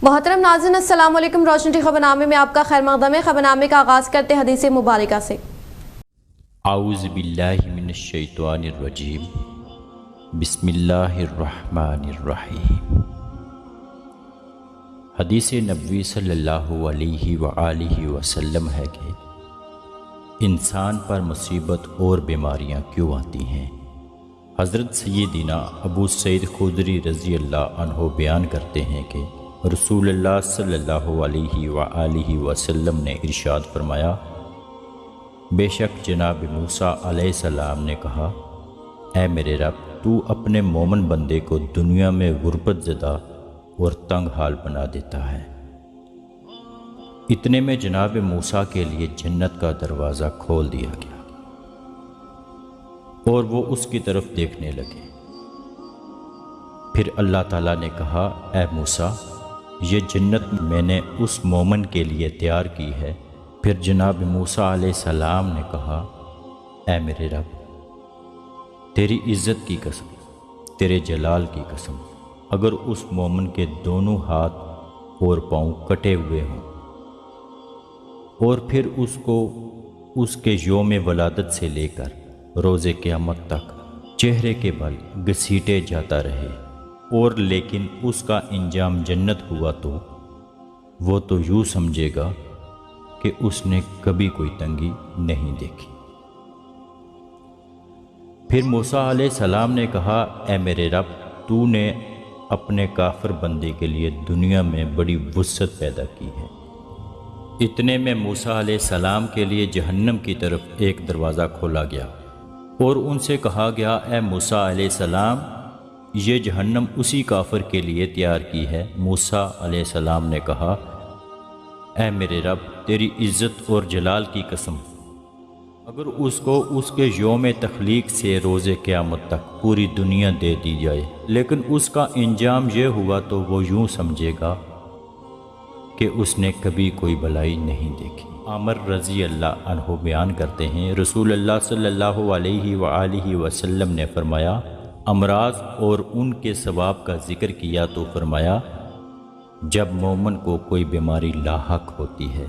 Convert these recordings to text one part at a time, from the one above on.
محترم ناظرین السلام علیکم۔ روشن ٹی خبرنامے میں آپ کا خیر مقدم ہے۔ خبرنامے کا آغاز کرتے حدیث مبارکہ سے۔ اعوذ باللہ من الشیطان الرجیم، بسم اللہ الرحمن الرحیم۔ حدیث نبوی صلی اللہ علیہ وآلہ وسلم ہے کہ انسان پر مصیبت اور بیماریاں کیوں آتی ہیں؟ حضرت سیدنا ابو سعید خدری رضی اللہ عنہ بیان کرتے ہیں کہ رسول اللہ صلی اللہ علیہ وآلہ وسلم نے ارشاد فرمایا، بے شک جناب موسیٰ علیہ السلام نے کہا، اے میرے رب، تو اپنے مومن بندے کو دنیا میں غربت زدہ اور تنگ حال بنا دیتا ہے۔ اتنے میں جناب موسیٰ کے لیے جنت کا دروازہ کھول دیا گیا اور وہ اس کی طرف دیکھنے لگے۔ پھر اللہ تعالیٰ نے کہا، اے موسیٰ، یہ جنت میں نے اس مومن کے لیے تیار کی ہے۔ پھر جناب موسیٰ علیہ السلام نے کہا، اے میرے رب، تیری عزت کی قسم، تیرے جلال کی قسم، اگر اس مومن کے دونوں ہاتھ اور پاؤں کٹے ہوئے ہوں اور پھر اس کو اس کے یوم ولادت سے لے کر روز قیامت تک چہرے کے بل گھسیٹے جاتا رہے اور لیکن اس کا انجام جنت ہوا تو وہ تو یوں سمجھے گا کہ اس نے کبھی کوئی تنگی نہیں دیکھی۔ پھر موسیٰ علیہ السلام نے کہا، اے میرے رب، تو نے اپنے کافر بندے کے لیے دنیا میں بڑی وسعت پیدا کی ہے۔ اتنے میں موسیٰ علیہ السلام کے لیے جہنم کی طرف ایک دروازہ کھولا گیا اور ان سے کہا گیا، اے موسیٰ علیہ السلام، یہ جہنم اسی کافر کے لیے تیار کی ہے۔ موسیٰ علیہ السلام نے کہا، اے میرے رب، تیری عزت اور جلال کی قسم، اگر اس کو اس کے یوم تخلیق سے روز قیامت تک پوری دنیا دے دی جائے لیکن اس کا انجام یہ ہوا تو وہ یوں سمجھے گا کہ اس نے کبھی کوئی بلائی نہیں دیکھی۔ عامر رضی اللہ عنہ بیان کرتے ہیں، رسول اللہ صلی اللہ علیہ وآلہ وسلم نے فرمایا، امراض اور ان کے ثواب کا ذکر کیا تو فرمایا، جب مومن کو کوئی بیماری لاحق ہوتی ہے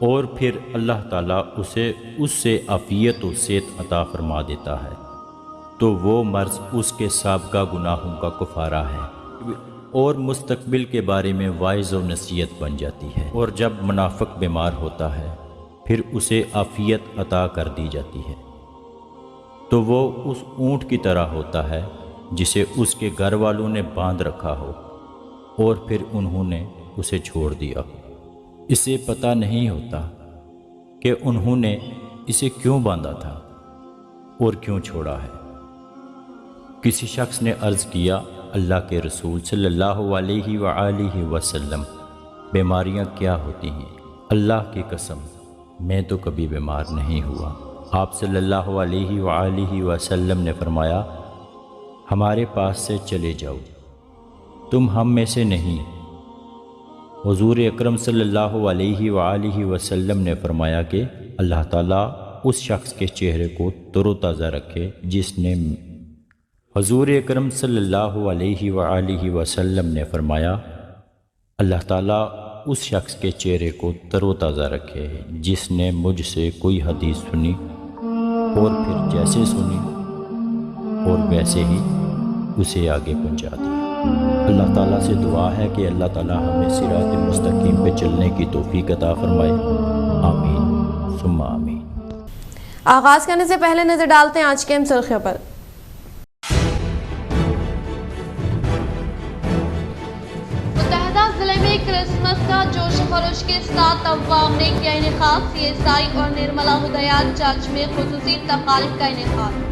اور پھر اللہ تعالیٰ اسے اس سے عافیت و صحت عطا فرما دیتا ہے تو وہ مرض اس کے سابقہ گناہوں کا کفارہ ہے اور مستقبل کے بارے میں واعظ و نصیحت بن جاتی ہے۔ اور جب منافق بیمار ہوتا ہے پھر اسے عافیت عطا کر دی جاتی ہے تو وہ اس اونٹ کی طرح ہوتا ہے جسے اس کے گھر والوں نے باندھ رکھا ہو اور پھر انہوں نے اسے چھوڑ دیا ہو۔ اسے پتہ نہیں ہوتا کہ انہوں نے اسے کیوں باندھا تھا اور کیوں چھوڑا ہے۔ کسی شخص نے عرض کیا، اللہ کے رسول صلی اللہ علیہ وآلہ وسلم، بیماریاں کیا ہوتی ہیں؟ اللہ کی قسم، میں تو کبھی بیمار نہیں ہوا۔ آپ صلی اللہ علیہ وآلہ وسلم نے فرمایا، ہمارے پاس سے چلے جاؤ، تم ہم میں سے نہیں۔ حضور اکرم صلی اللہ علیہ وآلہ وسلم نے فرمایا کہ اللہ تعالیٰ اس شخص کے چہرے کو تر و تازہ رکھے جس نے حضور اکرم صلی اللہ علیہ وآلہ وسلم نے فرمایا، اللہ تعالیٰ اس شخص کے چہرے کو تر و تازہ رکھے جس نے مجھ سے کوئی حدیث سنی اور پھر جیسے سنی اور ویسے ہی اسے آگے پہنچا دیا۔ اللہ تعالیٰ سے دعا ہے کہ اللہ تعالیٰ ہمیں صراط مستقیم پہ چلنے کی توفیق عطا فرمائے، آمین ثم آمین۔ آغاز کرنے سے پہلے نظر ڈالتے ہیں آج کے اہم سرخیوں پر۔ متحدہ ضلع میں کرسمس کا جوش و خروش کے ساتھ عوام نے کیا انعقاد، سی ایس آئی اور نرملا ہدایات چرچ میں خصوصی تقاریب کا انعقاد۔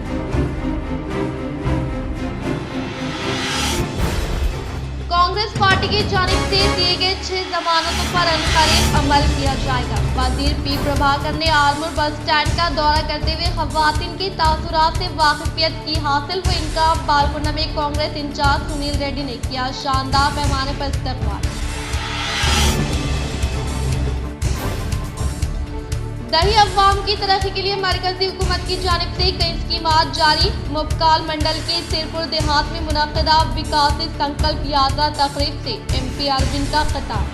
کانگریس پارٹی کی جانب سے دیے گئے 6 ضمانتوں پر عنقریب عمل کیا جائے گا۔ وزیر پی پربھاکر نے آرمور بس اسٹینڈ کا دورہ کرتے ہوئے خواتین کی تاثرات سے واقفیت کی حاصل ہوئی ان کا بالکنہ میں کانگریس انچارج سنیل ریڈی نے کیا شاندار پیمانے پر استقبال۔ दही अवाम की तरक्की के लिए मरकजी हुकूमत की जानिब से कई स्कीमात जारी। मुबकाल मंडल के सिरपुर देहात में मुनक्किदा विकास संकल्प यात्रा तकरीब से MP अरविंद का खिताब।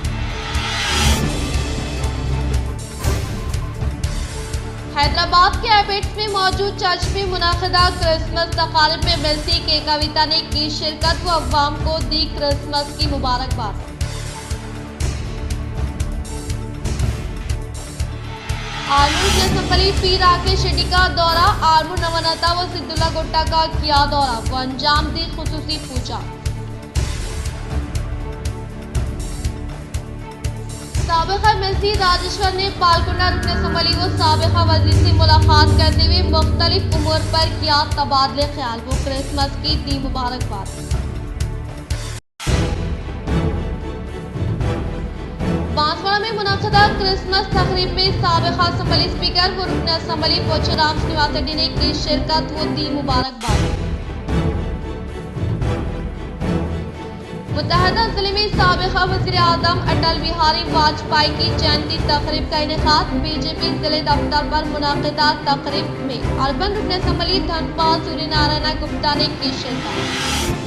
हैदराबाद के एपेक्स में मौजूद चर्च में मुनक्किदा क्रिसमस तकारीब में मेसी के कविता ने की शिरकत व अवाम को दी क्रिसमस की मुबारकबाद। आर्मूर की असम्बली पी राकेश रेड्डी का दौरा। आर्मूर नवनता व सिद्दुल्ला गुट्टा का किया दौरा व अंजाम दी खुसूसी पूजा। साबिका एमएलसी राजेश्वर ने पालकोंडा रुकन असम्बली व साबिका वजीर से मुलाकात करते हुए मुख्तलिफ उमूर पर किया तबादले ख्याल व क्रिसमस की दी मुबारकबाद। बांसवाड़ा में मुनक्किदा क्रिसमस तकरीब में साबिका असम्बली स्पीकर व रुकन असम्बली पोचराम श्रीनिवास रेड्डी ने की शिरकत व दी मुबारकबाद। मुत्तहदा जिले में साबिका वज़ीर आज़म अटल बिहारी वाजपेयी की जयंती तकरीब का इनेकाद। बीजेपी जिले दफ्तर पर मुनक्किदा तकरीब में अर्बन रुकन असम्बली धनपाल सूर्यनारायण गुप्ता ने की शिरकत।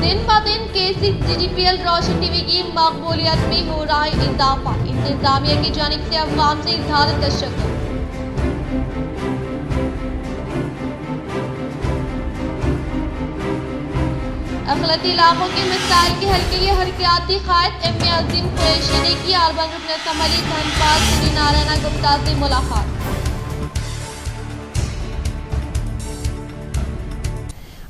दिन ब दिन KCGPL रोशन टीवी की मकबूलियत में हो रहा है इजाफा। इंतजामिया की जानिब से अवाम से इज़हार तशक्कुर। अखिलती इलाकों के मसाइल के हल के लिए हरकियाती क़ायद MA अज़ीम कुरैशी ने की अर्बन रुकन असम्बली धनपाल सूर्यनारायण गुप्ता से मुलाकात।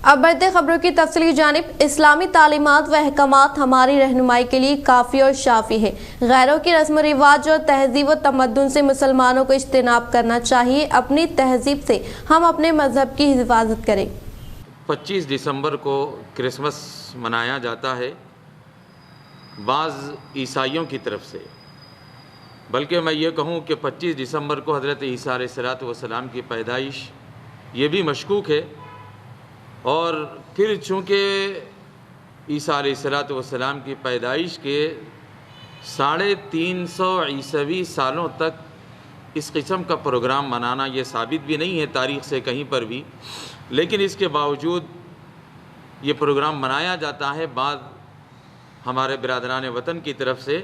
अब बढ़ते खबरों की तफसीली जानिब। इस्लामी तालीमात व अहकामात हमारी रहनुमाई के लिए काफ़ी और शाफी है। गैरों की रस्म व रिवाज और तहजीब व तमद्दुन से मुसलमानों को इज्तिनाब करना चाहिए। अपनी तहजीब से हम अपने मजहब की हिफाजत करें। 25 दिसंबर को क्रिसमस मनाया जाता है बाज़ ईसाइयों की तरफ से, बल्कि मैं ये कहूँ कि 25 दिसंबर को हज़रत ईसा अलैहिस्सलातु वस्सलाम की पैदाइश ये भी मशकूक है। और फिर चूँकि ईसा अलैहिस्सलातु वस्सलाम की पैदाइश के 350 ईसवी सालों तक इस किस्म का प्रोग्राम मनाना ये साबित भी नहीं है तारीख़ से कहीं पर भी, लेकिन इसके बावजूद ये प्रोग्राम मनाया जाता है बाद हमारे बिरादरान वतन की तरफ से।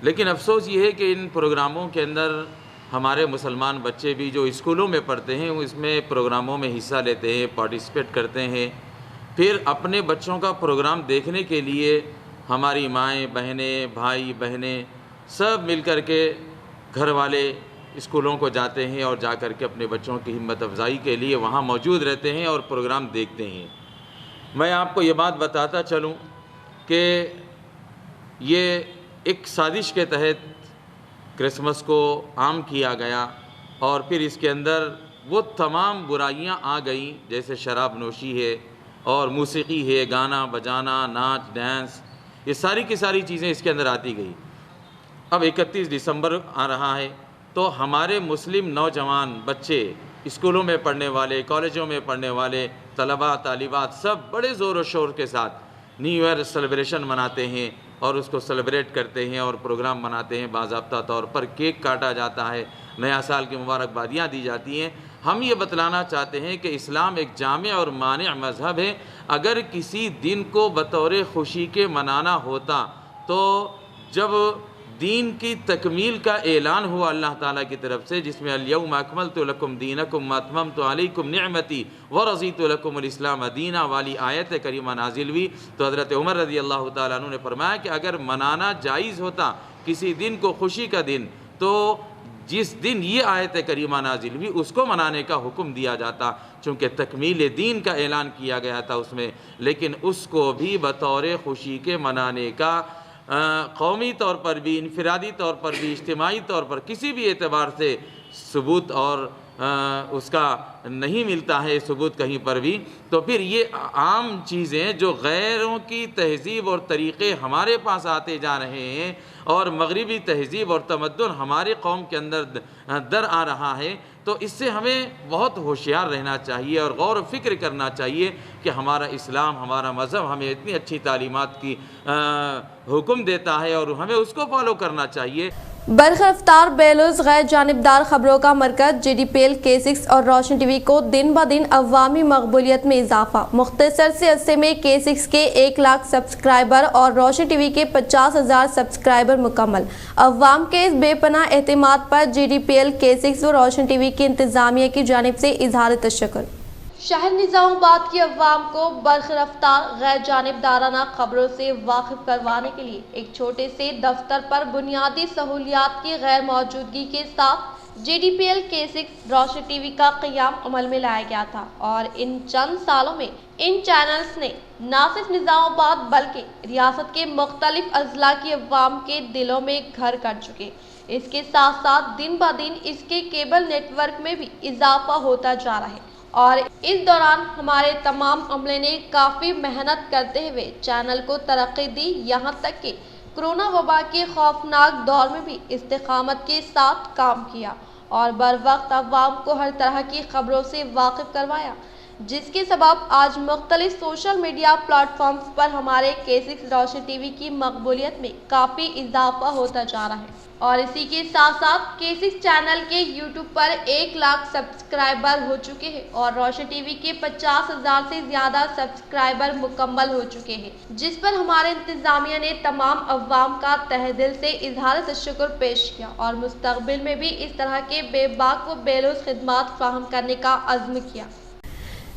लेकिन अफसोस ये है कि इन प्रोग्रामों के अंदर हमारे मुसलमान बच्चे भी जो स्कूलों में पढ़ते हैं वो इसमें प्रोग्रामों में हिस्सा लेते हैं, पार्टिसिपेट करते हैं। फिर अपने बच्चों का प्रोग्राम देखने के लिए हमारी माएँ बहनें भाई बहनें सब मिल कर के घर वाले स्कूलों को जाते हैं और जा कर के अपने बच्चों की हिम्मत अफजाई के लिए वहाँ मौजूद रहते हैं और प्रोग्राम देखते हैं। मैं आपको ये बात बताता चलूँ कि ये एक साजिश के तहत क्रिसमस को आम किया गया और फिर इसके अंदर वो तमाम बुराइयां आ गई जैसे शराब नोशी है और मौसीकी है, गाना बजाना, नाच डांस, ये सारी की सारी चीज़ें इसके अंदर आती गई। अब 31 दिसंबर आ रहा है तो हमारे मुस्लिम नौजवान बच्चे स्कूलों में पढ़ने वाले, कॉलेजों में पढ़ने वाले तलबा तालिबात सब बड़े ज़ोर व शोर के साथ न्यू ईयर सेलिब्रेशन मनाते हैं और उसको सेलिब्रेट करते हैं और प्रोग्राम मनाते हैं। बाज़ाब्ता तौर पर केक काटा जाता है, नया साल की मुबारकबादियाँ दी जाती हैं। हम ये बतलाना चाहते हैं कि इस्लाम एक जामे और मानिअ मज़हब है। अगर किसी दिन को बतौर खुशी के मनाना होता तो जब दीन की तकमील का ऐलान हुआ अल्लाह ताला की तरफ से, जिसमें अल-यौम अकमलतु लकुम दीनकुम व अतममतु अलैकुम निअमती व रज़ीतु लकुमुल इस्लाम दीना वाली आयत करीमा नाजिल हुई, तो हज़रत उमर रज़ी अल्लाह ताला अन्हु ने फरमाया कि अगर मनाना जायज़ होता किसी दिन को, खुशी का दिन, तो जिस दिन ये आयत करीमा नाजिल हुई उसको मनाने का हुक्म दिया जाता, चूँकि तकमील दीन का ऐलान किया गया था उसमें। लेकिन उसको भी बतौर खुशी के मनाने का कौमी तौर पर भी, इनफरादी तौर पर भी, इज्तिमाई तौर पर किसी भी एतबार से सबूत और اس کا نہیں ملتا ہے ثبوت کہیں پر بھی، تو پھر یہ عام چیزیں جو غیروں کی تہذیب اور طریقے ہمارے پاس آتے جا رہے ہیں اور مغربی تہذیب اور تمدن ہماری قوم کے اندر در آ رہا ہے، تو اس سے ہمیں بہت ہوشیار رہنا چاہیے اور غور و فکر کرنا چاہیے کہ ہمارا اسلام، ہمارا مذہب ہمیں اتنی اچھی تعلیمات کی حکم دیتا ہے اور ہمیں اس کو فالو کرنا چاہیے۔ برق رفتار بیلوز غیر جانبدار خبروں کا مرکز JDPL K6 اور روشن ٹی وی کو دن بہ دن عوامی مقبولیت میں اضافہ۔ مختصر سے عرصے میں K6 کے 1 لاکھ سبسکرائبر اور روشن ٹی وی کے 50,000 سبسکرائبر مکمل۔ عوام کے اس بے پناہ اعتماد پر JDPL K6 اور روشن ٹی وی کی انتظامیہ کی جانب سے اظہار تشکر۔ شہر نظام آباد کی عوام کو برق رفتار غیر جانبدارانہ خبروں سے واقف کروانے کے لیے ایک چھوٹے سے دفتر پر بنیادی سہولیات کی غیر موجودگی کے ساتھ JDPL K6 روشن ٹی وی کا قیام عمل میں لایا گیا تھا، اور ان چند سالوں میں ان چینلز نے نہ صرف نظام آباد بلکہ ریاست کے مختلف اضلاع کی عوام کے دلوں میں گھر کر چکے۔ اس کے ساتھ ساتھ دن بہ دن اس کے کیبل نیٹ ورک میں بھی اضافہ ہوتا جا رہا ہے، اور اس دوران ہمارے تمام عملے نے کافی محنت کرتے ہوئے چینل کو ترقی دی، یہاں تک کہ کرونا وبا کے خوفناک دور میں بھی استقامت کے ساتھ کام کیا اور بر وقت عوام کو ہر طرح کی خبروں سے واقف کروایا، جس کے سبب آج مختلف سوشل میڈیا پلیٹ فارمز پر ہمارے K6 روشن ٹی وی کی مقبولیت میں کافی اضافہ ہوتا جا رہا ہے۔ اور اسی کے ساتھ ساتھ K6 چینل کے YouTube پر 1 لاکھ سبسکرائبر ہو چکے ہیں اور روشن ٹی وی کے 50,000 سے زیادہ سبسکرائبر مکمل ہو چکے ہیں، جس پر ہمارے انتظامیہ نے تمام عوام کا تہ دل سے اظہار تشکر پیش کیا اور مستقبل میں بھی اس طرح کے بے باک و بے لوث خدمات فراہم کرنے کا عزم کیا۔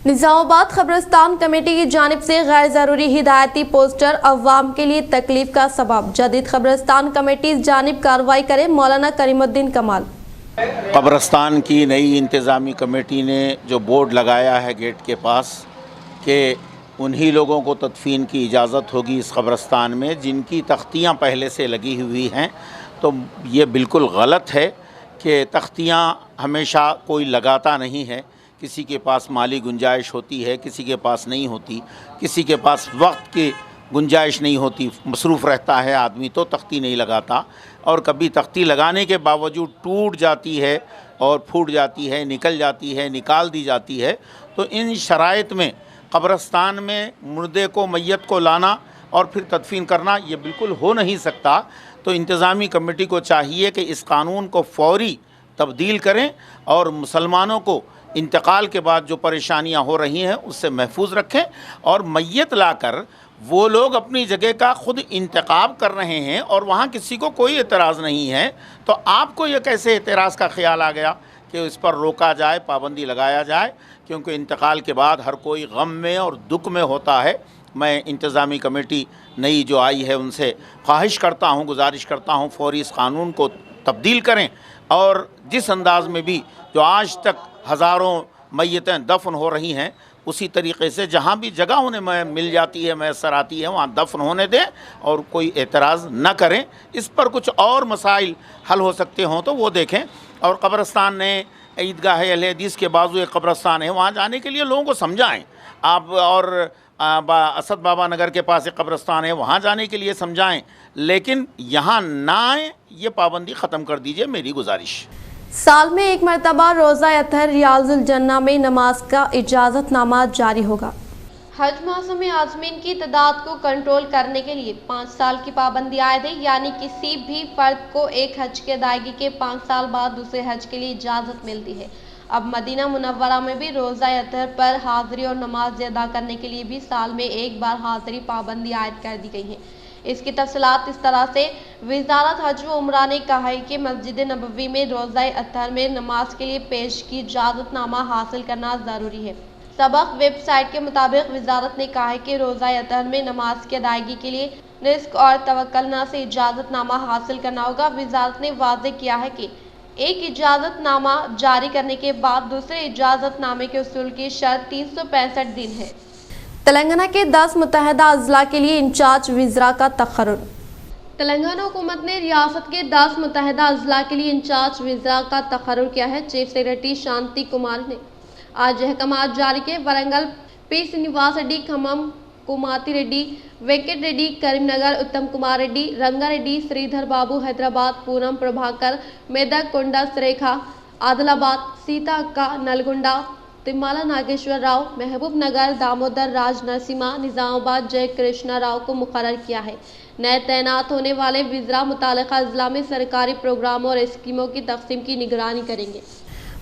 نظام آباد قبرستان کمیٹی کی جانب سے غیر ضروری ہدایتی پوسٹر عوام کے لیے تکلیف کا سبب، جدید قبرستان کمیٹی اس جانب کارروائی کرے۔ مولانا کریم الدین کمال۔ قبرستان کی نئی انتظامی کمیٹی نے جو بورڈ لگایا ہے گیٹ کے پاس کہ انہی لوگوں کو تدفین کی اجازت ہوگی اس قبرستان میں جن کی تختیاں پہلے سے لگی ہوئی ہیں، تو یہ بالکل غلط ہے کہ تختیاں ہمیشہ کوئی لگاتا نہیں ہے۔ کسی کے پاس مالی گنجائش ہوتی ہے، کسی کے پاس نہیں ہوتی، کسی کے پاس وقت کی گنجائش نہیں ہوتی، مصروف رہتا ہے آدمی تو تختی نہیں لگاتا، اور کبھی تختی لگانے کے باوجود ٹوٹ جاتی ہے اور پھوٹ جاتی ہے، نکل جاتی ہے، نکال دی جاتی ہے۔ تو ان شرائط میں قبرستان میں مردے کو، میت کو لانا اور پھر تدفین کرنا یہ بالکل ہو نہیں سکتا۔ تو انتظامی کمیٹی کو چاہیے کہ اس قانون کو فوری تبدیل کریں اور مسلمانوں کو انتقال کے بعد جو پریشانیاں ہو رہی ہیں اس سے محفوظ رکھیں، اور میت لا کر وہ لوگ اپنی جگہ کا خود انتخاب کر رہے ہیں اور وہاں کسی کو کوئی اعتراض نہیں ہے، تو آپ کو یہ کیسے اعتراض کا خیال آ گیا کہ اس پر روکا جائے، پابندی لگایا جائے؟ کیونکہ انتقال کے بعد ہر کوئی غم میں اور دکھ میں ہوتا ہے۔ میں انتظامی کمیٹی نئی جو آئی ہے ان سے خواہش کرتا ہوں، گزارش کرتا ہوں فوری اس قانون کو تبدیل کریں، اور جس انداز میں بھی جو آج تک ہزاروں میتیں دفن ہو رہی ہیں اسی طریقے سے جہاں بھی جگہ انہیں مل جاتی ہے، میسر آتی ہے، وہاں دفن ہونے دیں اور کوئی اعتراض نہ کریں۔ اس پر کچھ اور مسائل حل ہو سکتے ہوں تو وہ دیکھیں۔ اور قبرستان نے عیدگاہ اہل حدیث کے بازو ایک قبرستان ہے، وہاں جانے کے لیے لوگوں کو سمجھائیں آپ، اور اسد بابا نگر کے پاس ایک قبرستان ہے، وہاں جانے کے لیے سمجھائیں، لیکن یہاں نہ آئیں، یہ پابندی ختم کر دیجئے، میری گزارش۔ سال میں ایک مرتبہ روزہ اطہر ریاض الجنہ میں نماز کا اجازت نامہ جاری ہوگا۔ حج موسم میں عازمین کی تعداد کو کنٹرول کرنے کے لیے 5 سال کی پابندی عائد ہے، یعنی کسی بھی فرد کو ایک حج کی ادائیگی کے 5 سال بعد دوسرے حج کے لیے اجازت ملتی ہے۔ اب مدینہ منورہ میں بھی روزہ اطہر پر حاضری اور نماز ادا کرنے کے لیے بھی سال میں ایک بار حاضری پابندی عائد کر دی گئی ہے۔ اس کی تفصیلات اس طرح سے، وزارت حج و عمرہ نے کہا ہے کہ مسجد نبوی میں روزہ اطہر میں نماز کے لیے پیش کی اجازت نامہ حاصل کرنا ضروری ہے۔ سبق ویب سائٹ کے مطابق وزارت نے کہا ہے کہ روزہ اطہر میں نماز کی ادائیگی کے لیے رزق اور توکلنا سے اجازت نامہ حاصل کرنا ہوگا۔ وزارت نے واضح کیا ہے کہ ایک اجازت نامہ جاری کرنے کے بعد دوسرے اجازت نامے کے حصول کی شرط 365 دن ہے۔ تلنگانہ کے 10 متحدہ اضلاع کے لیے انچارج وزراء کا تقرر۔ तेलंगाना हुकूमत ने रियासत के 10 मुतहदा अजला के लिए इंचार्ज वज़रा का तकर्रुर किया है। चीफ सेक्रेटरी शांति कुमार ने आज अहकामात जारी किए। वरंगल पी श्रीनिवास रेड्डी, खम्मम कुमाती रेड्डी, वेंकट रेड्डी, करीमनगर उत्तम कुमार रेड्डी, रंगा रेड्डी, श्रीधर बाबू हैदराबाद, पूनम प्रभाकर, मेदक कोंडा सुरेखा, आदिलाबाद, सीता अक्का नलगुंडा, तिम्माला नागेश्वर राव, महबूब नगर, दामोदर राज नरसिम्हा, निजामाबाद जय कृष्णा राव को मुकर्रर किया है। नए तैनात होने वाले वज़रा मुतालिका अजला में सरकारी प्रोग्रामों और स्कीमों की तक़सीम की निगरानी करेंगे।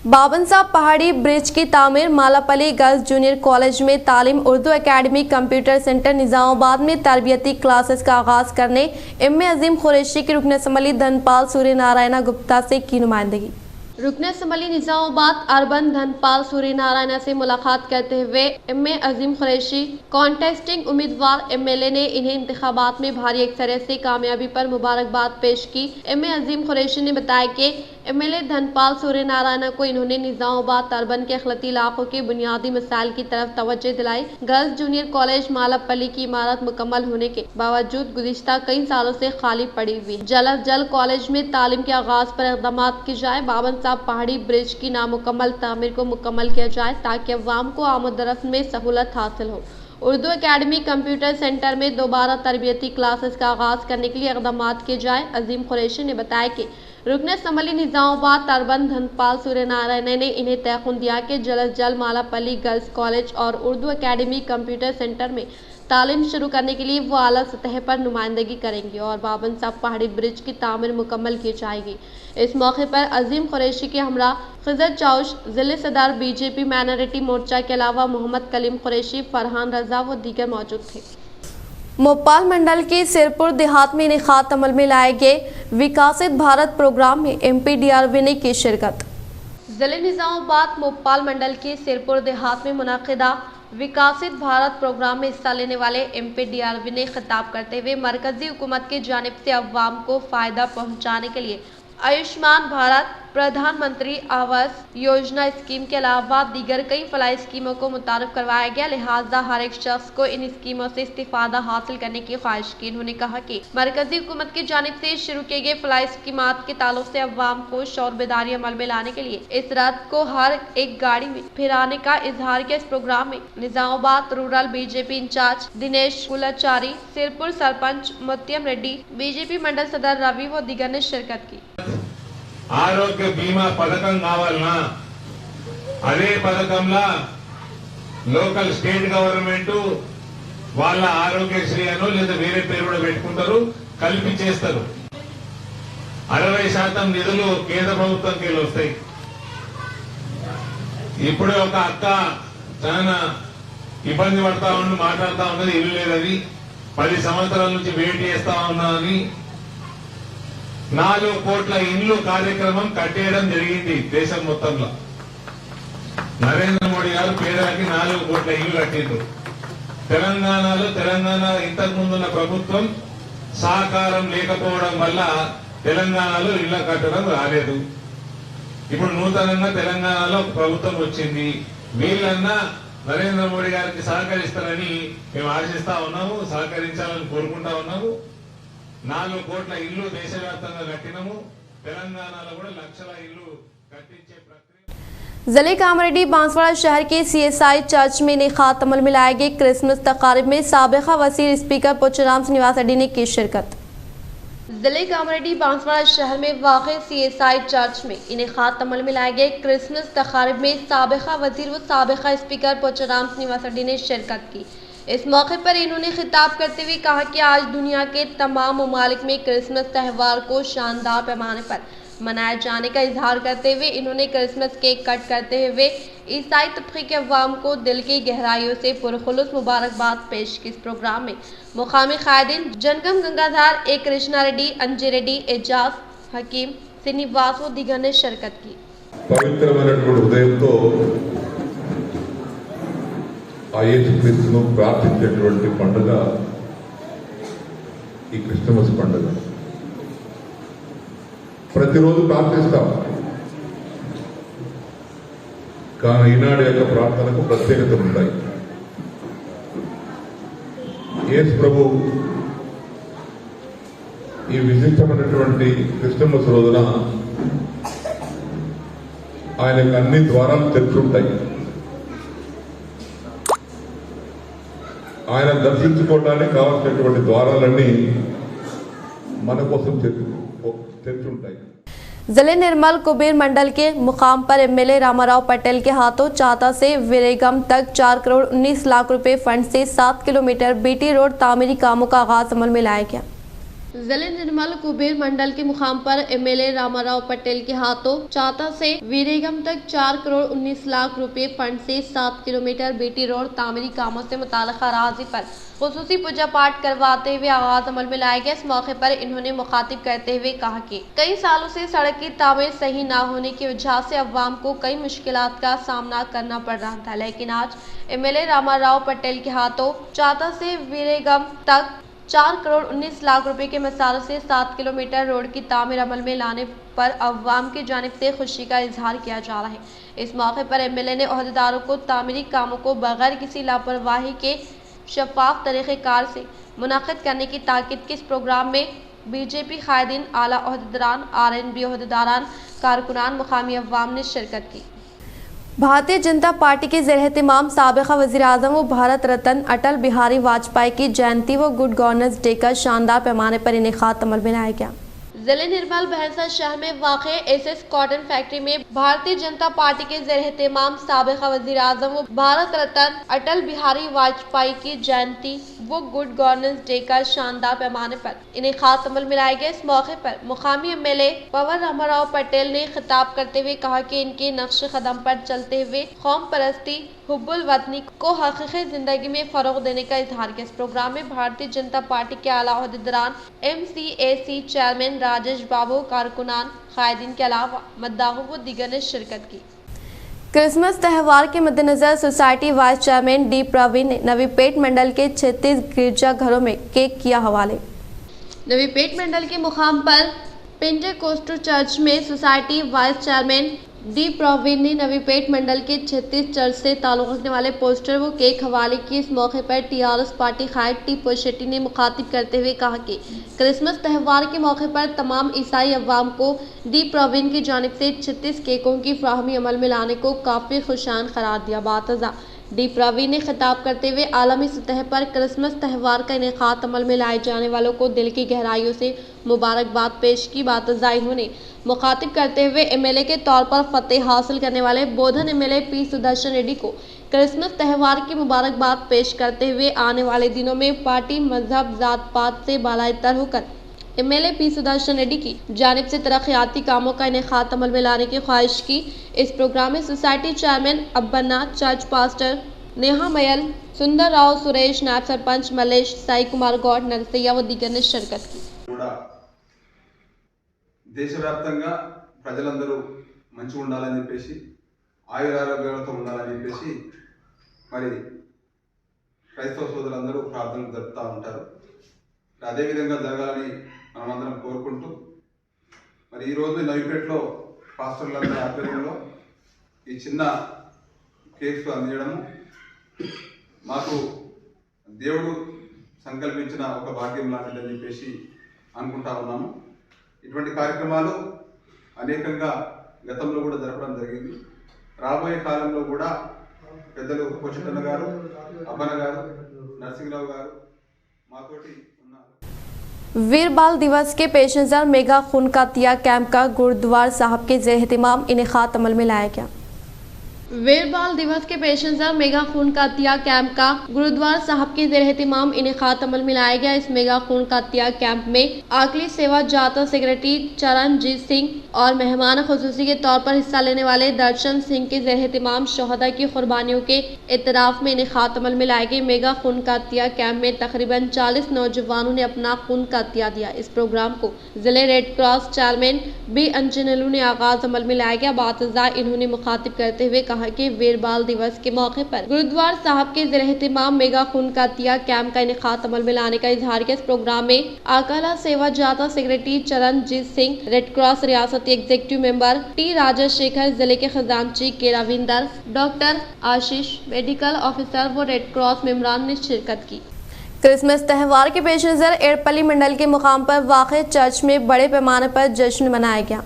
बाबन साहब पहाड़ी ब्रिज की तामीर, मालापल्ली गर्ल्स जूनियर कॉलेज में तालीम, Urdu academy, computer centre Nizamabad में तरबियती क्लासेस का आगाज़ करने एम.ए. अजीम कुरैशी के रुकन असम्बली धनपाल सूर्य नारायण गुप्ता से की नुमाइंदगी। रुकन असम्बली निज़ामाबाद अर्बन धनपाल सूर्य नारायण से मुलाकात करते हुए एम.ए. अजीम कुरैशी कॉन्टेस्टिंग उम्मीदवार एमएलए ने इन्हें इंतखाबात में भारी अक्सरियत से कामयाबी पर मुबारकबाद पेश की। एम.ए. अजीम कुरैशी ने बताया कि एमएलए धनपाल सूर्य नारायण को इन्होंने निज़ामाबाद अर्बन के अखलती इलाकों के बुनियादी मसाइल की तरफ तवज्जो दिलाई। गर्ल्स जूनियर कॉलेज मालापल्ली की इमारत मुकम्मल होने के बावजूद गुज़िश्ता कई सालों से खाली पड़ी हुई है। जल्द अज जल्द कॉलेज में तालीम के आगाज पर इक़दाम की जाए। बाबन साहब पहाड़ी ब्रिज की नामुकम्मल तामीर को मुकम्मल किया जाए ताकि अवाम को आमद-ओ-रफ्त में सहूलत हासिल हो। उर्दू एकेडमी कंप्यूटर सेंटर में दोबारा तरबियती क्लासेस का आगाज करने के लिए इक़दाम किए जाए। अजीम कुरैशी ने बताया कि रुकन असम्बली निज़ामाबाद अर्बन धनपाल सूर्य नारायण ने इन्हें तयख़ुन दिया कि जल्द अज जल्द मालापल्ली गर्ल्स कॉलेज और उर्दू एकेडमी कंप्यूटर सेंटर में तालीम शुरू करने के लिए वो आला सतह पर नुमाइंदगी करेंगे और बाबन साहब पहाड़ी ब्रिज की तामीर मुकम्मल की जाएगी। इस मौके पर अजीम कुरैशी के हमरा खिज़र चौश, ज़िले सदर बीजेपी माइनॉरिटी मोर्चा के अलावा मोहम्मद कलीम कुरैशी, फरहान रजा व दीगर मौजूद थे। मोपाल मंडल के सिरपुर देहात में इनेकात अमल में लाए गए विकासित भारत प्रोग्राम में MP-DRV ने की शिरकत। ज़िले निज़ामाबाद मोपाल मंडल के सिरपुर देहात में मुनक़िदा विकासित भारत प्रोग्राम में हिस्सा लेने वाले MP-DRV ने खिताब करते हुए मरकजी हुकूमत की जानिब से अवाम को फ़ायदा पहुँचाने के लिए आयुष्मान भारत, प्रधानमंत्री आवास योजना स्कीम के अलावा दीगर कई फलाही स्कीमों को मुतारफ़ करवाया गया। लिहाजा हर एक शख्स को इन स्कीमों से इस्तिफ़ादा हासिल करने की ख्वाहिश की। उन्होंने कहा कि मरकजी हुकूमत की जानिब से शुरू किए गए फलाही स्कीमात के ताल्लुक से अवाम को शौर बेदारी अमल में लाने के लिए इस रात को हर एक गाड़ी में फिराने का इजहार किया। इस प्रोग्राम में Nizamabad rural BJP incharge Dinesh Kulachari, Sirpur sarpanch Muttayam Reddy, BJP mandal सदर रवि व दीगर ने शिरकत की। ఆరోగ్య బీమా పథకం కావాలన్నా అదే పథకంలా లోకల్ స్టేట్ గవర్నమెంట్ వాళ్ళ ఆరోగ్యశ్రీ అనో లేదా వేరే పేరు కూడా పెట్టుకుంటారు, కల్పించేస్తారు. 60% నిధులు కేంద్ర ప్రభుత్వంకి వస్తాయి. ఇప్పుడే ఒక అక్క చాలా ఇబ్బంది పడతా ఉండి మాట్లాడుతా ఉన్నది, ఇల్లు లేదని 10 సంవత్సరాల నుంచి వెయిట్ చేస్తా ఉన్నా అని 4 కోట్ల ఇండ్లు కార్యక్రమం కట్టేయడం జరిగింది దేశం మొత్తంలో. నరేంద్ర మోడీ గారు పేదలకి 4 కోట్ల ఇల్లు కట్టిండ్రు. తెలంగాణ ఇంతకు ముందున్న ప్రభుత్వం సహకారం లేకపోవడం వల్ల తెలంగాణలో ఇళ్ల కట్టడం రాలేదు. ఇప్పుడు నూతనంగా తెలంగాణలో ప్రభుత్వం వచ్చింది. వీళ్ళన్నా నరేంద్ర మోడీ గారికి సహకరిస్తారని మేము ఆశిస్తా ఉన్నాము, సహకరించాలని కోరుకుంటా ఉన్నాము. 4 కోట్ల ఇల్లు దేశవ్యాప్తంగా కట్టినము. తెలంగాణలో కూడా లక్షల ఇల్లు కట్టించే ప్రక్రియ। ज़िले कामरेड्डी बांसवाड़ा शहर के CSI चर्च में इनेकात अमल में लाए गए क्रिसमस तकारीब में साबिक़ा वज़ीर स्पीकर पोचाराम श्रीनिवास रेड्डी ने की शिरकत। ज़िले कामरेड्डी बांसवाड़ा शहर में वाक़ CSI चर्च में इनेकात अमल में लाए गए क्रिसमस तकारीब में साबिक़ा वज़ीर व साबिक़ा स्पीकर पोचाराम श्रीनिवास रेड्डी ने शिरकत की। इस मौके पर इन्होंने खिताब करते हुए कहा कि आज दुनिया के तमाम ममालिक में क्रिसमस त्यौहार को शानदार पैमाने पर मनाए जाने का इजहार करते हुए इन्होंने क्रिसमस केक कट करते हुए ईसाई तबके के अवाम को दिल की गहराइयों से पुरखुलूस मुबारकबाद पेश की। इस प्रोग्राम में मुकामी कायदीन जनगम गंगाधर, ए कृष्णा रेड्डी, अंजे रेड्डी, एजाज हकीम, श्रीनिवास व दीगर ने शिरकत की। పవిత్రమైనటువంటి ఉదయంతో ఆ యేసుక్రీస్తును ప్రార్థించేటువంటి పండుగ ఈ క్రిస్మస్ పండుగ. ప్రతిరోజు ప్రార్థిస్తాం, కానీ ఈనాడు యొక్క ప్రార్థనకు ప్రత్యేకతలు ఉంటాయి. యేసు ప్రభు ఈ విశిష్టమైనటువంటి క్రిస్టమస్ రోజున ఆయనకు అన్ని ద్వారాలు తెరుచుంటాయి. ఆయన దర్శించుకోవడానికి కావాల్సినటువంటి ద్వారాలన్నీ మన కోసం తెరుచుంటాయి. जिले निर्मल कुबेर मंडल के मुकाम पर एमएलए रामाराव पटेल के हाथों चाता से विरेगम तक 4 करोड़ 19 लाख रुपए फंड से 7 किलोमीटर बीटी रोड तामीरी कामों का आगाज अमल में लाया गया। जिले निर्मल कुबेर मंडल के मुकाम पर एमएलए रामाराव पटेल के हाथों चाता से वीरेगम तक 4 करोड़ 19 लाख रुपए फंड से 7 किलोमीटर बीटी रोड तामीरी कामों से मुताल्लिक़ अराज़ी पर खुसूसी पूजा पाठ करवाते हुए आगाज अमल में लाया गया। इस मौके पर इन्होंने मुखातिब करते हुए कहा कि कई सालों से सड़क की तामीर सही न होने की वजह से अवाम को कई मुश्किलात का सामना करना पड़ रहा था, लेकिन आज एमएलए रामाराव पटेल के हाथों चाता से वीरेगम तक 4 करोड़ 19 लाख रुपए के मसाले से 7 किलोमीटर रोड की तामीर अमल में लाने पर अवाम की जानिब से खुशी का इजहार किया जा रहा है। इस मौके पर एमएलए ने ओहदेदारों को तामीरी कामों को बगैर किसी लापरवाही के शफाफ तरीक़ेकार से मुनक़िद करने की ताकीद की। इस प्रोग्राम में बीजेपी कायदीन, आला ओहदेदारान, आरएनबी ओहदेदारान, कारकुनान, मुकामी अवाम ने शिरकत की। भारतीय जनता पार्टी के ज़ेर-ए-एहतिमाम साबिक़ा वज़ीर-ए-आज़म व भारत रत्न अटल बिहारी वाजपेयी की जयंती व गुड गवर्नेंस डे का शानदार पैमाने पर इनेकाद अमल में लाया गया। जिले निर्मल भैंसा शहर में वाक़ एसएस कॉटन फैक्ट्री में भारतीय जनता पार्टी के ज़ेर-ए-एहतिमाम साबिक़ा वज़ीर-ए-आज़म व भारत रत्न अटल बिहारी वाजपेयी की जयंती व गुड गवर्नेंस डे का शानदार पैमाने पर इनेकाद अमल में लाया गया। इस मौके पर मुकामी एमएलए पवन रामाराव पटेल ने खिताब करते हुए कहा कि इनके नक्श कदम पर चलते हुए कौम परस्ती, हुब्बुल वतनी को हकीकी जिंदगी में फरोग देने का इजहार किया। इस प्रोग्राम में भारतीय जनता पार्टी के आला ओहदेदारान, एमसीएसी चेयरमैन राजेश बाबू, कारकुनान, कायदीन के अलावा मद्दाहों व दीगर ने शिरकत की। क्रिसमस त्यौहार के मद्देनजर society vice chairman D Praveen ने नवीपेट मंडल के 36 गिरजाघरों में केक किया हवाले। नवीपेट मंडल के मुकाम पर पेंटेकोस्टल चर्च में society vice chairman D Praveen ने नवीपेट मंडल के 36 चर्च से ताल्लुक़ रखने वाले पोस्टर व केक हवाले किए। इस मौके पर टीआरएस पार्टी कायद टीपू शेट्टी ने मुखातिब करते हुए कहा कि क्रिसमस त्यौहार के मौके पर तमाम ईसाई अवाम को डी प्रवीण की जानिब से 36 केकों की फ्राहमी अमल में लाने को काफ़ी खुशान करार दिया। बातज़ा डी प्रवीण ने खिताब करते हुए आलमी सतह पर क्रिसमस त्यौहार का इनेकाद अमल में लाए जाने वालों को दिल की गहराइयों से मुबारकबाद पेश की। बातज़ा इन्होंने मुखातिब करते हुए एमएलए के तौर पर फतेह हासिल करने वाले बोधन एमएलए पी सुदर्शन रेड्डी को क्रिसमस त्यौहार की मुबारकबाद पेश करते हुए आने वाले दिनों में पार्टी, मजहब, जात पात से बालातर होकर एमएलए पी सुदर्शन रेड्डी की जानिब से तरक्याती कामों का इनेकाद अमल में लाने की ख्वाहिश की। इस प्रोग्राम में society chairman Abbarnath, church pastor Neha Mayal, Sundar Rao, Suresh, नायब सरपंच मलेश, साई कुमार गौड़, नरसैया व दीगर ने शिरकत की। దేశవ్యాప్తంగా ప్రజలందరూ మంచిగా ఉండాలని చెప్పేసి, ఆయురారోగ్యాలతో ఉండాలని చెప్పేసి మరి క్రైస్తవ సోదరులందరూ ప్రార్థనలు జరుపుతూ ఉంటారు. అదేవిధంగా జరగాలని మనమందరం కోరుకుంటూ మరి ఈరోజు నవిపేటలో పాస్టర్లందరి ఆధ్వర్యంలో ఈ చిన్న కేక్స్ అందించడము మాకు దేవుడు సంకల్పించిన ఒక భాగ్యం లాంటిదని చెప్పేసి అనుకుంటా ఉన్నాము. ఇటువంటి కార్యక్రమాలు అనేకంగా గతంలో కూడా జరపడం జరిగింది. రాబోయే కాలంలో కూడా పెద్దలు పోషకన్న గారు, అబ్బన్న గారు, నరసింహరావు గారు మాతోటి ఉన్నారు. वीर बाल दिवस के पेश नज़र मेगा खून का तिया कैंप का गुरुद्वारा साहब के ज़ेर-ए-एहतिमाम इनेकाद अमल में लाया गया। वीर बाल दिवस के पेश नज़र मेगा खून का तिया कैंप का गुरुद्वारा साहब के ज़ेर-ए-एहतिमाम इनेकाद अमल में लाया गया। इस मेगा खून का तिया कैंप में आकली सेवा जाता सेक्रेटरी चरणजीत सिंह और मेहमान खुसूसी के तौर पर हिस्सा लेने वाले दर्शन सिंह के ज़ेर-ए-एहतिमाम शहदा की कुर्बानियों के इतराफ़ में इनेकाद अमल में लाए गए मेगा खून का तिया कैंप में तकरीबन 40 नौजवानों ने अपना खून का तिया दिया। इस प्रोग्राम को जिले रेड क्रॉस चेयरमैन बी अंजनलू ने आगाज अमल में लाया गया। बातज़ा इन्होंने मुखातिब करते हुए कहा कि वीर बाल दिवस के मौके पर गुरुद्वारा साहब के ज़ेर-ए-एहतिमाम मेगा खून का तिया कैंप का इनेकाद अमल में लाने का इजहार किया। इस प्रोग्राम में आकाला सेवा जाता secretary Charanjit Singh, red cross रियासती एग्जीक्यूटिव मेंबर टी राजशेखर, जिले के खजांची के रविंदर, डॉक्टर आशीष, मेडिकल ऑफिसर व रेड क्रॉस मेंबरान ने शिरकत की। क्रिसमस त्यौहार के पेश नज़र एड़पल्ली मंडल के मुकाम पर वाक़ चर्च में बड़े पैमाने पर जश्न मनाया गया।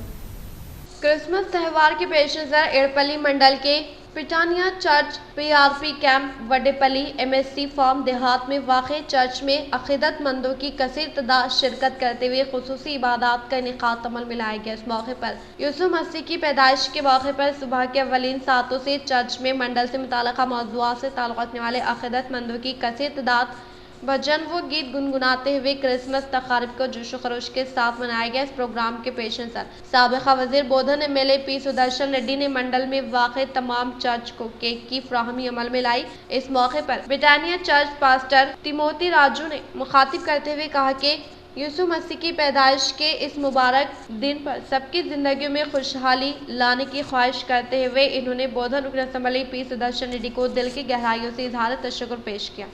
क्रिसमस त्यौहार के पेश नज़र एड़पल्ली मंडल के पिटानिया church, PRP camp, Wadepalli, MSC farm देहात में वाक़ चर्च में अक़ीदतमंदों की कसीर तादाद शिरकत करते हुए खुसूसी इबादत का इनेकाद अमल में लाया गया। इस मौके पर यूसुफ मसीह की पैदाइश के मौके पर सुबह के अवलीन सातों से चर्च में मंडल से मुताल्लिक़ा मौज़ूआत से ताल्लुक़ रखने वाले अक़ीदतमंदों की कसीर तादाद भजन व गीत गुनगुनाते हुए क्रिसमस तक़ारीब को जोश व खरोश के साथ मनाया गया। इस प्रोग्राम के पेश नज़र साबिक़ा वज़ीर बोधन MLA P सुदर्शन रेड्डी ने मंडल में वाक़ तमाम चर्च को केक की फ्राहमी अमल में लाई। इस मौके पर ब्रिटानिया चर्च पास्टर तिमोती राजू ने मुखातिब करते हुए कहा कि यूसुफ मसीह की पैदाइश के इस मुबारक दिन पर सबकी ज़िंदगियों में खुशहाली लाने की ख्वाहिश करते हुए इन्होंने बोधन रुकन असम्बली P सुदर्शन रेड्डी को दिल की गहराइयों से इज़हार तशक्कुर पेश किया।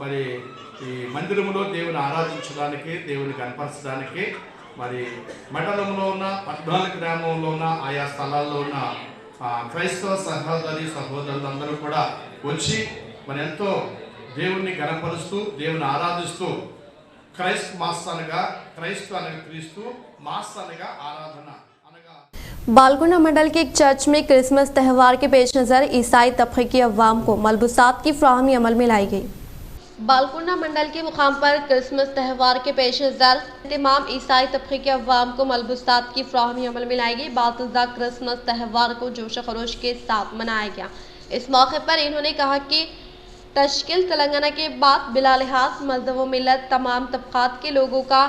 మరి ఈ మందిరంలో దేవుని ఆరాధించడానికి, దేవుని కనపరచడానికి మరి మండలంలో ఉన్న 14 గ్రామంలో ఉన్న ఆయా స్థలాల్లో ఉన్న క్రైస్తవ సహోదరి సహోదరులందరూ కూడా వచ్చి మరి ఎంతో దేవుని కనపరుస్తూ, దేవుని ఆరాధిస్తూ క్రైస్ట్ మాస్ అనగా క్రైస్తవ అనగా క్రీస్తు, మాస్ అనగా ఆరాధన। बालकुंडा मंडल के एक चर्च में क्रिसमस त्यौहार के पेश नज़र ईसाई तबके की अवाम को मलबूसात की फ्राहमी अमल में लाई गई। बालकुंडा मंडल के मुकाम पर क्रिसमस त्यौहार के पेश नज़र तमाम ईसाई तबके के अवाम को मलबूसात की फ्राहमी अमल में लाई गई। बातज़ा क्रिसमस त्यौहार को जोश खरोश के साथ मनाया गया। इस मौके पर इन्होंने कहा कि तश्कील तेलंगाना के बाद बिला लिहाज मज़हब व मिलत तमाम तबक़ात के लोगों का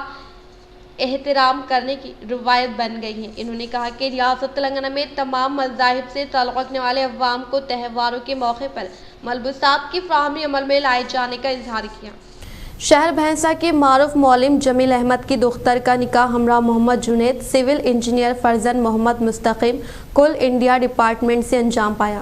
एहतराम करने की रवायत बन गई है। इन्होंने कहा कि रियासत तेलंगाना में तमाम मज़ाहिब से ताल्लुक़ रखने वाले अवाम को त्यौहारों के मौके पर मलबूसात की फ्राहमी अमल में लाए जाने का इजहार किया। शहर भैंसा के मारूफ मौलिम जमील अहमद की दुख्तर का निकाह हमरा मोहम्मद जुनैद, सिविल इंजीनियर फरजन मोहम्मद मुस्तकीम, कुल इंडिया डिपार्टमेंट से अंजाम पाया।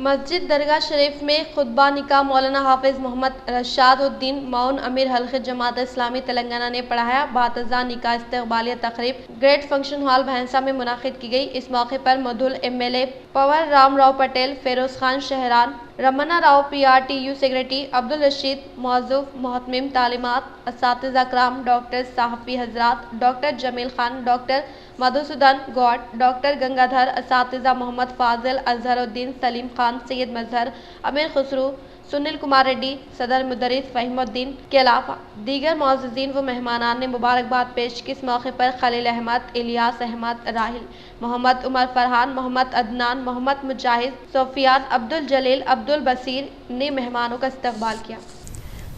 मस्जिद दरगाह शरीफ में खुतबा निकाह मौलाना हाफिज मोहम्मद रशाद उद्दीन मौन अमीर हल्क़े जमात इस्लामी तेलंगाना ने पढ़ाया। बातज़ा निकाह इस्तक़बालिया तक़रीब ग्रेट फंक्शन हॉल भैंसा में मुनाक़िद की गई। इस मौके पर मधुल MLA पवर राम राव पटेल, फेरोज़ खान शहरान, रमना राव PRTU सेक्रेटरी, अब्दुल रशीद मौज़ूफ़, मोहतमिम तालीमात, असातिज़ा कराम, डॉक्टर साहफ़ी हज़रात, doctor Jamil Khan, doctor Madhusudan Goud, doctor Gangadhar, असातिज़ा मोहम्मद फाजिल, अज़हरुद्दीन, सलीम खान, सैयद मज़हर, अमीर खुसरू, सुनील कुमार रेड्डी, सदर मुदरिस फ़हीमुद्दीन के अलावा दीगर मौजूदीन व मेहमानान ने मुबारकबाद पेश की। इस मौके पर खलील अहमद, इलियास अहमद, राहिल, मोहम्मद उमर फरहान, मोहम्मद अदनान, मोहम्मद मुजाहिद, सोफियान, अब्दुल जलील, अब्दुल बसीर ने मेहमानों का इस्तकबाल किया।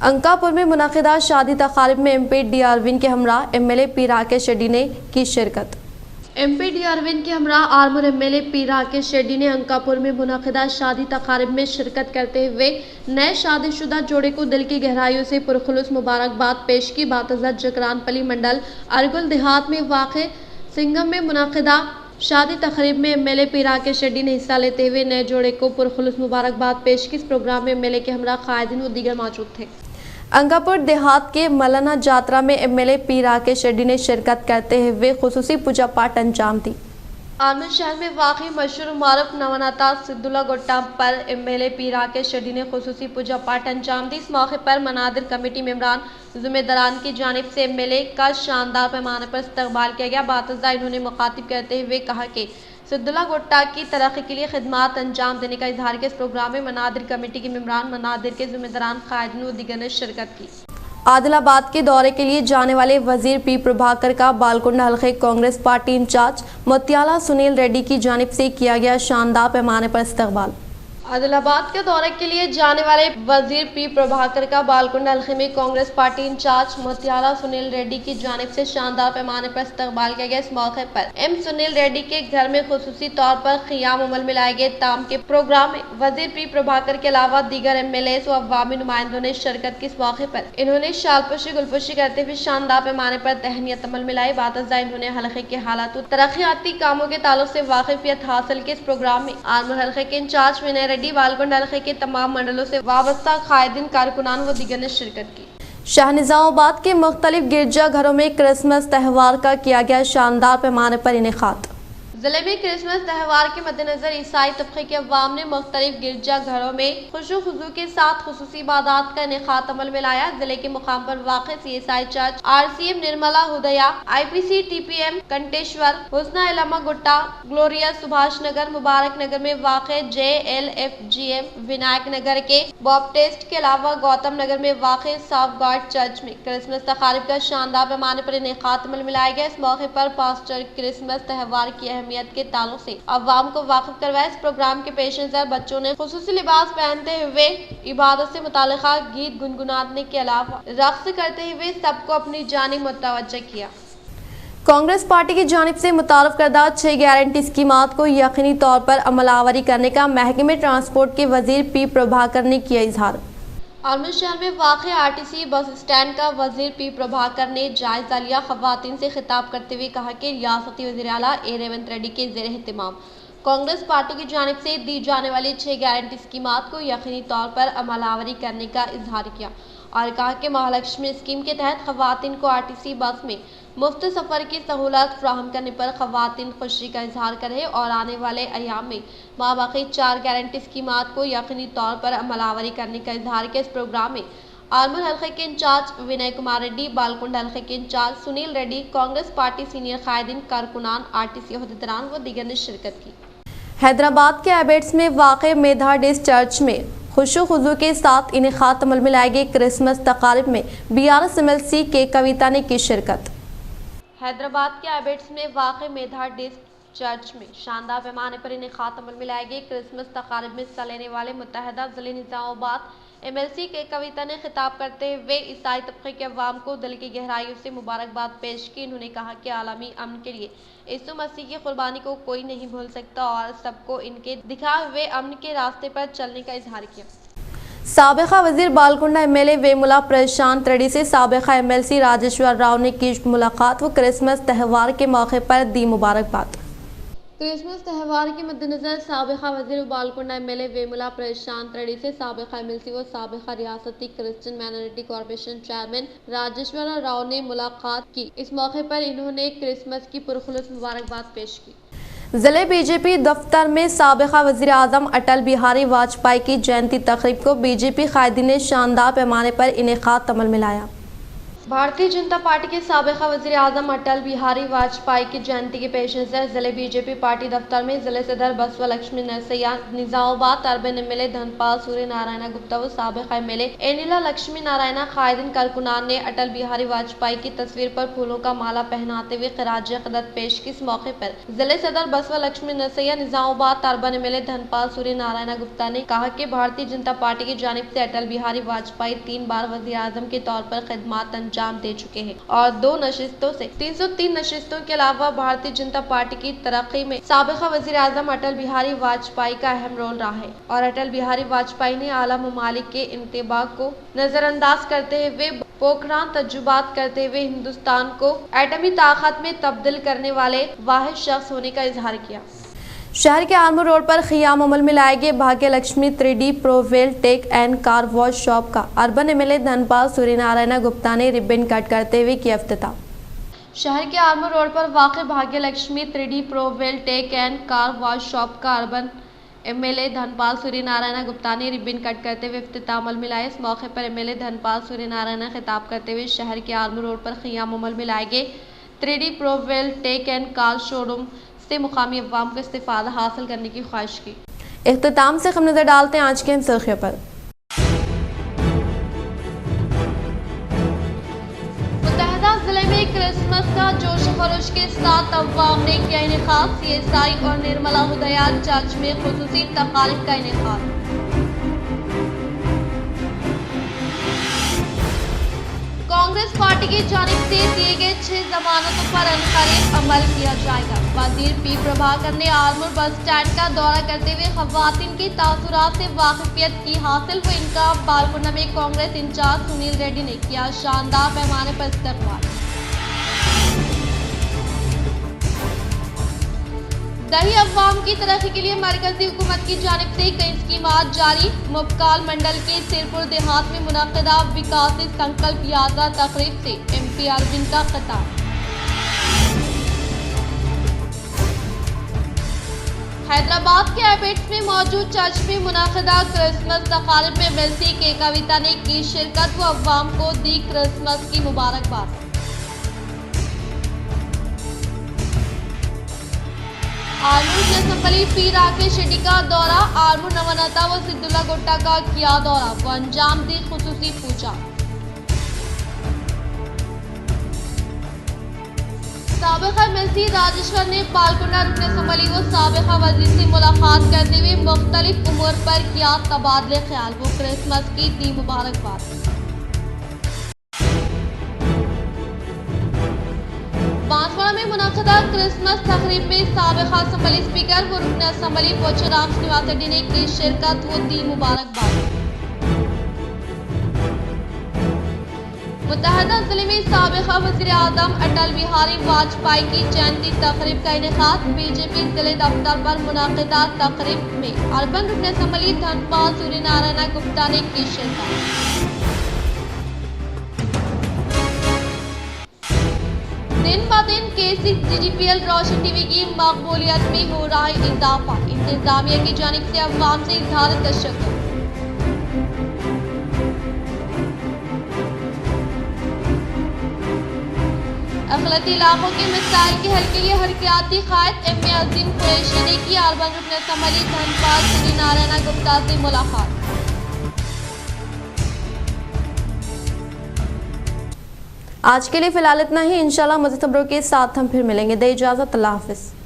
अंकापुर में मुनाक़िदा शादी तक़ारीब में MP D अरविंद के हमरा MLA P राकेश रेड्डी ने की शिरकत। MP D अरविंद के हमरा armour MLA P Rakesh Reddy ने अंकापुर में मुनाक़िदा शादी तक़ारीब में शिरकत करते हुए नए शादीशुदा जोड़े को दिल की गहराइयों से पुरखुलूस मुबारकबाद पेश की। बातज़ा जकरानपल्ली मंडल अरगुल देहात में वाक़ सिंगम में मुनाक़िदा शादी तक़रीब में MLA P राकेश रेड्डी ने हिस्सा लेते हुए नए जोड़े को पुरखुलूस मुबारकबाद पेश की। इस प्रोग्राम में MLA के हमरा कायदीन व दीगर मौजूद थे। अंगापुर देहात के मलाना जात्रा में MLA P राकेश रेड्डी ने शिरकत करते हुए खुसूसी पूजा पाठ अंजाम दी। आनंद शहर में वाक़ई मशहूर मारूफ नवनाता सिद्दुल्ला गोट्टा पर MLA P राकेश रेड्डी ने खुसूसी पूजा पाठ अंजाम दी। इस मौके पर मनादिर कमेटी मेंबरान ज़िम्मेदारान की जानिब से MLA का शानदार पैमाने पर इस्तकबाल किया गया। बातज़ा इन्होंने मुखातिब करते हुए कहा कि सिद्दुल्ला गोट्टा की तरक्की के लिए खिदमात अंजाम देने का इजहार किया। इस प्रोग्राम में मनादिर कमेटी के मेंबरान, मनादिर के ज़िम्मेदारान, कायदीन व दीगर ने शिरकत की। आदिलाबाद के दौरे के लिए जाने वाले वजीर P प्रभाकर का बालकुंडा हल्के कांग्रेस पार्टी इंचार्ज मोतियाला सुनील रेड्डी की जानिब से किया गया शानदार पैमाने पर इस्तकबाल। आदिलाबाद के दौरे के लिए जाने वाले वजीर P प्रभाकर का बालकुंडा हल्के में कांग्रेस पार्टी इंचार्ज मोतियाला सुनील रेड्डी की जानिब से शानदार पैमाने पर इस्तकबाल किया गया। इस मौके पर M सुनील रेड्डी के घर में खुसूसी तौर पर क़ियाम अमल में लाए गए ताम के प्रोग्राम में वजीर P प्रभाकर के अलावा दीगर MLAs व अवामी नुमाइंदों ने शिरकत की। इस मौके पर इन्होंने शालपोशी गुलपोशी करते हुए शानदार पैमाने पर तहनीत अमल में लाई। बातज़ा इन्होंने हल्के के हालात तरक्याती कामों के ताल्लुक से वाकिफियत हासिल की। इस प्रोग्राम में आर्मर हल्के के इंचार्ज विनय रेड्डी, बालकुंडा हल्के के तमाम मंडलों से वाबस्ता कायदीन, कारकुनान व दीगर ने शिरकत की। शाहनिज़ामाबाद के मुख्तलिफ गिरजा घरों में क्रिसमस त्यौहार का किया गया शानदार पैमाने पर इनेकाद। जिले में क्रिसमस त्यौहार के मद्देनजर ईसाई तबके के अवाम ने मुख्तलिफ गिरजा घरों में खुशो खुजू के साथ खुसूसी इबादत का इनेकाद अमल में लाया। जिले के मुकाम पर वाक़ CSI church, RCM Nirmala Hridaya, IPC TPM Kanteshwar, हुस्ना इलामा गुट्टा, ग्लोरियस सुभाष नगर, मुबारक नगर में वाक़ JLFGM विनायक नगर के बॉप्टिस्ट के अलावा गौतम नगर में वाक़ साफ गार्ड चर्च में क्रिसमस तकारीब का शानदार पैमाने पर इनेकाद अमल में लाया गया। इस मौके पर पास्टर क्रिसमस त्यौहार की अहमियत के ताल्लुक से अवाम को वाकिफ करवाया। इस प्रोग्राम के पेश नजर बच्चों ने खुसूसी लिबास पहनते हुए इबादत से मुताल्लिका गीत गुनगुनाने के अलावा रक्स करते हुए सबको अपनी जानिब मुतवज्जह किया। कांग्रेस पार्टी की जानिब से मुतारफ करदा 6 गारंटी स्कीमात को यकीनी तौर पर अमलावरी करने का महकमे ट्रांसपोर्ट के वजीर P प्रभाकर ने किया इजहार। आलमगीर शहर में वाक़ RTC बस स्टैंड का वजीर P प्रभाकर ने जायजा लिया। खवातीन से खिताब करते हुए कहा कि रियासती वज़ीर आला A रेवंत रेड्डी के ज़ेर एहतिमाम कांग्रेस पार्टी की जानिब से दी जाने वाली 6 गारंटी स्कीमात को यकीनी तौर पर अमलावरी करने का इजहार किया और कहा कि महालक्ष्मी स्कीम के तहत खवातीन को RTC बस में मुफ्त सफ़र की सहूलत फ्राहम करने पर खवातीन खुशी का इजहार कर रहे और आने वाले अयाम में माबाकी 4 गारंटी स्कीमात को यकीनी तौर पर अमलावरी करने का इजहार किया। इस प्रोग्राम में आलमूर हल्के के इंचार्ज विनय कुमार रेड्डी, बालकुंड हल्के के incharge Sunil Reddy, Congress party senior कायदीन, कारकुनान, RTC अहदेदारान व दीगर ने शिरकत की। हैदराबाद के एबेट्स में वाक़ मेथोडिस्ट चर्च में खुशो खुजू के साथ इनेकाद अमल में लाए गए क्रिसमस तकारीब में BRS MLC के कविता ने की शिरकत। हैदराबाद के एबेट्स में वाक़ मेथोडिस्ट चर्च में शानदार पैमाने पर इनेकाद अमल में लाए गए क्रिसमस तकारीब में हिस्सा लेने वाले मुत्तहदा ज़िले निज़ामाबाद MLC के कविता ने खिताब करते हुए ईसाई तबके के अवाम को दिल की गहराइयों से मुबारकबाद पेश की। उन्होंने कहा कि आलमी अमन के लिए यीशु मसीह की कुर्बानी को कोई नहीं भूल सकता और सबको इनके दिखाए हुए अमन के रास्ते पर चलने का इजहार किया। साबिका वजीर बालकुंडा MLA वेमुला प्रशांत रेड्डी से साबिका MLC राजेश्वर राव ने की मुलाकात व क्रिसमस त्यौहार के मौके पर दी मुबारकबाद। क्रिसमस त्यौहार के मद्देनजर साबिका वजीर बालकुंडा MLA वेमुला प्रशांत रेड्डी से साबिका MLC व साबिका रियासती Christian minority corporation chairman Rajeshwar Rao ने मुलाकात की। इस मौके पर इन्होंने क्रिसमस की पुरखुलूस मुबारकबाद पेश की। जिले BJP दफ्तर में साबिका वज़ीर आज़म अटल बिहारी वाजपेयी की जयंती तकरीब को BJP कायदीन ने शानदार पैमाने पर इनेकाद अमल में लाया। भारतीय जनता पार्टी के साबिका वज़ीर आज़म अटल बिहारी वाजपेयी की जयंती के पेश नज़र जिले BJP पार्टी दफ्तर में जिले सदर बसवा लक्ष्मी नरसैया, निज़ामाबाद अर्बन MLA धनपाल सूर्य नारायण गुप्ता व साबिका MLA एनिला लक्ष्मी नारायण कायदीन कारकुनान ने अटल बिहारी वाजपेयी की तस्वीर पर फूलों का माला पहनाते हुए खराज अक़ीदत पेश की। इस मौके पर जिले सदर बसवा लक्ष्मी नरसैया, निज़ामाबाद अर्बन MLA धनपाल सूर्य नारायण गुप्ता ने कहा कि भारतीय जनता पार्टी की जानिब से अटल बिहारी वाजपेयी 3 बार वज़ीर आज़म के तौर पर खिदमत अंजाम दे चुके हैं और 2 नशिस्तों से 303 नशिस्तों के अलावा भारतीय जनता पार्टी की तरक्की में साबिका वज़ीर आज़म अटल बिहारी वाजपेयी का अहम रोल रहा है और अटल बिहारी वाजपेयी ने आला ममालिक के इंतबाह को नजरअंदाज करते हुए पोखरान तजुबात करते हुए हिंदुस्तान को एटमी ताकत में तब्दील करने वाले वाहिद शख्स होने का इजहार किया। शहर के आलमूर रोड पर ख़ियाम अमल में लाए गए Bhagya Lakshmi 3D Provel tech and car wash shop का अर्बन MLA धनपाल सूर्य नारायण गुप्ता ने रिबन कट करते हुए किया इफ्तिताह। शहर के आलमूर रोड पर वाक़ Bhagya Lakshmi 3D Provel tech and car wash shop का अर्बन MLA धनपाल सूर्य नारायण गुप्ता ने रिबन कट करते हुए इफ्तिताह अमल में लाया। इस मौके पर MLA धनपाल सूर्य नारायण खिताब करते हुए शहर के आलमूर रोड पर ख़ियाम अमल में लाए गए 3D Provel tech and car showroom से मुकामी अवाम को इस्तिफादा हासिल करने की ख्वाहिश की। इख्तिताम से हम नजर डालते हैं आज के अहम सुर्खियों पर। मुत्तहदा जिले में क्रिसमस का जोश खरोश के साथ अवाम ने किया इनेकाद। CSI और निर्मला हुदया चर्च में खुसूसी तकारीब का इनेकाद। कांग्रेस पार्टी की जानिब से दिए गए 6 जमानतों पर अनकरीब अमल किया जाएगा। वजीर P प्रभाकर ने आलमूर बस स्टैंड का दौरा करते हुए खवातीन की तासुरात से वाकिफियत की हासिल व इनका बालकुंडा में कांग्रेस इंचार्ज सुनील रेड्डी ने किया शानदार पैमाने पर इस्तकबाल। दही अवाम की तरक्की के लिए मरकजी हुकूमत की जानिब से कई स्कीमात जारी। मुबकाल मंडल के सिरपुर देहात में मुनक्किदा विकास संकल्प यात्रा तकरीब से MP अरविंद का खिताब। हैदराबाद के एबेट्स में मौजूद चर्च में मुनाकिदा क्रिसमस तकारीब में एमएलसी के कविता ने की शिरकत व अवाम को दी क्रिसमस की मुबारकबाद। आर्मूर असम्बली पी राकेश शेट्टी का दौरा, आर्मूर नवनता व सिद्दुल्ला गुट्टा का किया दौरा व अंजाम दी खुसूसी पूजा। साबिका एमएलसी राजेश्वर ने पालकोंडा रुकन असम्बली व साबिका वजीर से मुलाकात करते हुए मुख्तलिफ उमूर पर किया तबादले ख्याल व क्रिसमस की दी मुबारकबाद। बांसवाड़ा में मुनाकिदा क्रिसमस तकरीब में साबिका असम्बली स्पीकर व रुकन असम्बली पोचराम श्रीनिवास रेड्डी ने की शिरकत व दी मुबारकबाद। मुत्तहदा जिले में साबिका वज़ीर आज़म अटल बिहारी वाजपेयी की जयंती तकरीब का इनेकाद। बीजेपी जिले दफ्तर पर मुनाकिदा तकरीब में अर्बन रुकन असम्बली धनपाल सूर्य नारायण गुप्ता ने की शिरकत। दिन ब दिन KCGPL रोशन टीवी की मकबूलियत में हो रहा है इजाफा, इंतजामिया की जानिब से अवाम से इज़हार तशक्कुर। अखिलती इलाकों के मसाइल के हल के लिए हरकियाती कायद एम ए अजीम कुरैशी ने की अर्बन रुकन असम्बली धनपाल सूर्य नारायण गुप्ता से मुलाकात। आज के लिए फिलहाल इतना ही। इंशाल्लाह मज़ीद खबरों के साथ हम फिर मिलेंगे। दे इजाज़त, अल्लाह हाफ़िज़।